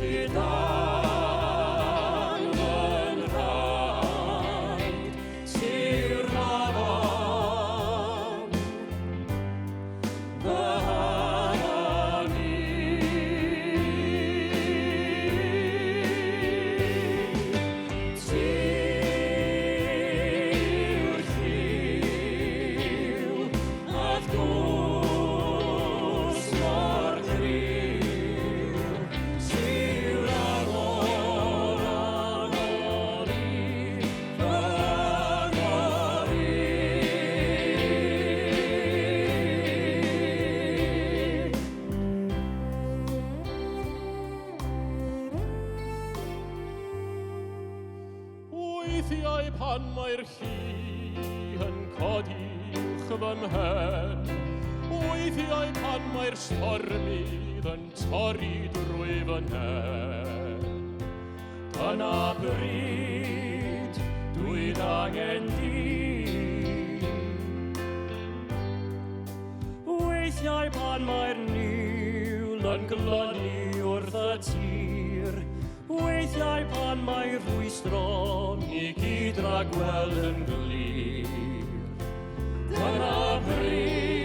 sydd dan fy nraed, sir afon, fy hanan i. Tir lliw, ath gwrs mor gryw, sir agor agor i, fy agor i. Weithiau pan mae'r llu yn codi uwch fy mhen, weithiau pan mae'r stormydd yn torri drwy fy nen. Dyna bryd dwi'n angen dyn. Weithiau pan mae'r niwl yn glynu wrth y tir, weithiau pan mae'r rhwystron i gyd rhag gweld yn glir. Dyna bryd